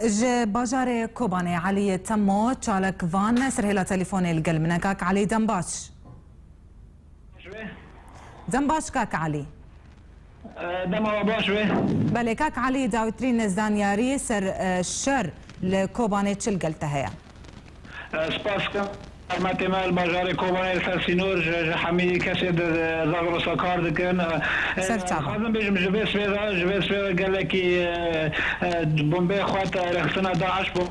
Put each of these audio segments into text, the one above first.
ج باجار کوبانه علی تمو چالک وان سرهلا تلفون القلب نكاك علي دنباش كاك علي دم باش بله كاك علي داوترين زانياري سر الشر لكوبانه چل قلت هيا سپاس حرمت مال باجار کوبانه سرسینور حمیدی کسی زاغر سکار دکن خواستم بگم جبه سویدا گله کی بمبه خوات رخصنا داعش بو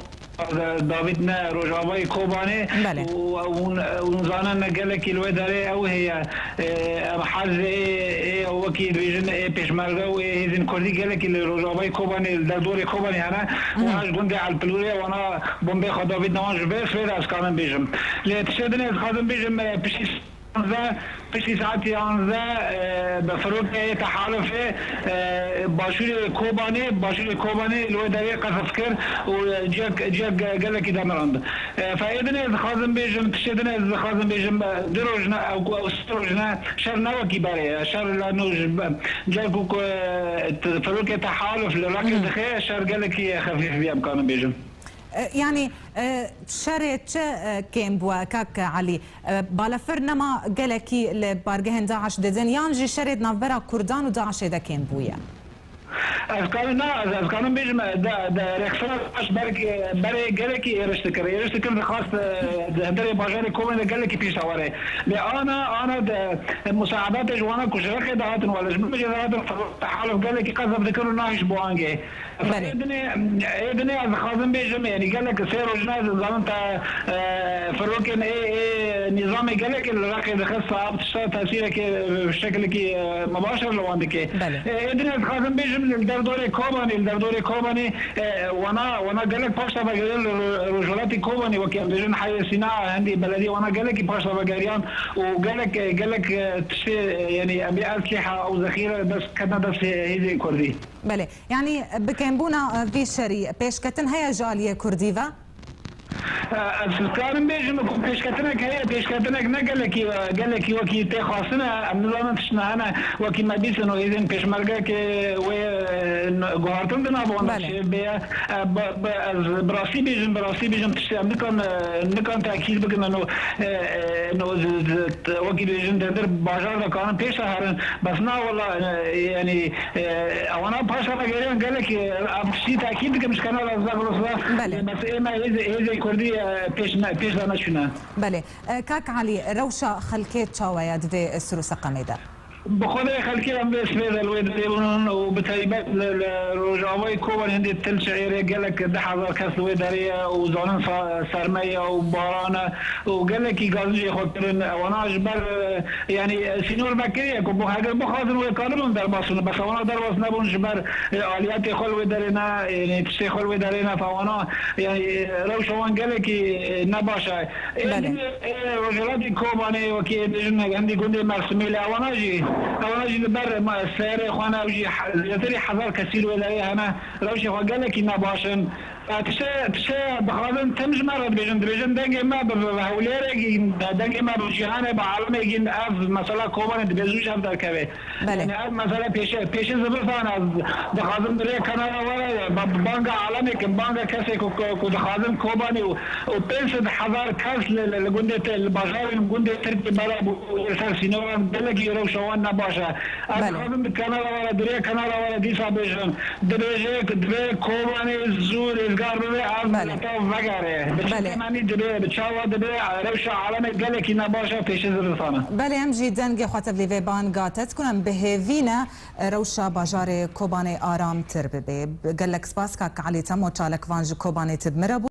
داوید نه روجاوای کوبانه و زانن گله کی لو داره او هي حرز وكيل ريجن بيشمرغا وهيزن كردي گله کی روجاوای کوبانه در دور کوبانه انا واش گنده على البلوري وانا بمبه خدا داوید نواش جبه سویدا از کارم بگم لتشدني خواستم بگم پشتی ساعتی آنزه به فروغ تحالف باشور کوبانه لو داری قصف کرد و جاک گلکی دمراند فایدنی خواستم بگم تشدنی خواستم بگم دروجنا او ستروجنا شر نوکی باره شر لانو جاکو فروغ تحالف لراكي دخيه شر گلکی خفیف بیام کانم بگم يعني شرط كم بوا كاك علي بالافر نما قالكي لبارجهن داعش دزن يانجي شرط نافبرا كردان وداعش دا كم بويا أذكرنا بيجم دا رخصنا باش بري قالكي يرشتكر خاص هندري باجاري كومن قالكي بيش تاوري انا مساعدات جوانا كشرخ دهاتن ولا جمع جهات تحالف قالكي قصد ذكروا ناهش بوانجي فايدني خازم بيجم يعني قالك سيرو جناز زمان تا فروكن نظامي قالك الراقي دخل صعب تاثيرك بشكل كي مباشر لو عندك ايدني خازم بيجم الدردوري كوباني وانا قالك باشا بقريان رجولاتي كوباني وكان بيجن حي سيناء عندي بلدي وانا قالك باشا بقريان وقالك تشي يعني ابي اسلحه او ذخيره بس كنا بس هذه كردي بله يعني بكمبونا في شري بيشكتن هيا جاليه كرديفا كارم بيجم بيشكتنك هي بيشكتنك قالك وكي تخاصنا من الله تشنا انا وكي ما بيسنو اذن بيشمرغك و غارتن دنا براسي بيجم تشتي نكون تاكيد بكن انه وكي بيجم در بازار كان بيش هرن بس نا والله يعني وانا باشا غيرين قالك امشي تاكيد مش كان بس اما هي كردي پیش نشونه بله كاك علي روشا خلكيت شاويات في السروسة قميدة بخدا خلكي هم بسميد الويد ديبون وبتايبات الرجاوي كوبان هندي تل شعيري قالك دحضر كاس ويدارية وزانن سرمية وبارانا وقالك قازنجي خطرن وانا اجبر يعني سينور بكرية كو هذا بخاطر ويقاربون درباسون بس وانا درباس نبون جبر آليات خل ويدارينا يعني تشي خل ويدارينا فوانا يعني روشوان قالك نباشا رجالاتي كوباني وكي عندي قندي مرسميلة وانا جي اول جي بر ما سير خوانا وجي يتري حذر كثير ولا انا روشي قال لك ان باشن تشا بخاطر تمش مرة بيجن دنگ ما بهوليري دنگ ما بجهان بعالم يجين اف مثلا كوبان بيزوج افضل كبه يعني مثلا پیش زبفان بخاطر دري كنارا ولا بانغا عالمي بانغا كسي كو دخاطر كوباني وبنس حذر كاس لغندة البازار غندة ترك بلا سينوان دلك يرو شوان نباشا خاطر كنارا ولا دري كنارا ولا ديسا بيجن دري كوباني زور بله بله هم جدا خاطب لي فيبان قاتت كنا بهذينا روشا باجار كوباني آرام ترببي قال لك سباس كاك علي تمو تشالك فانج كوباني تدمربو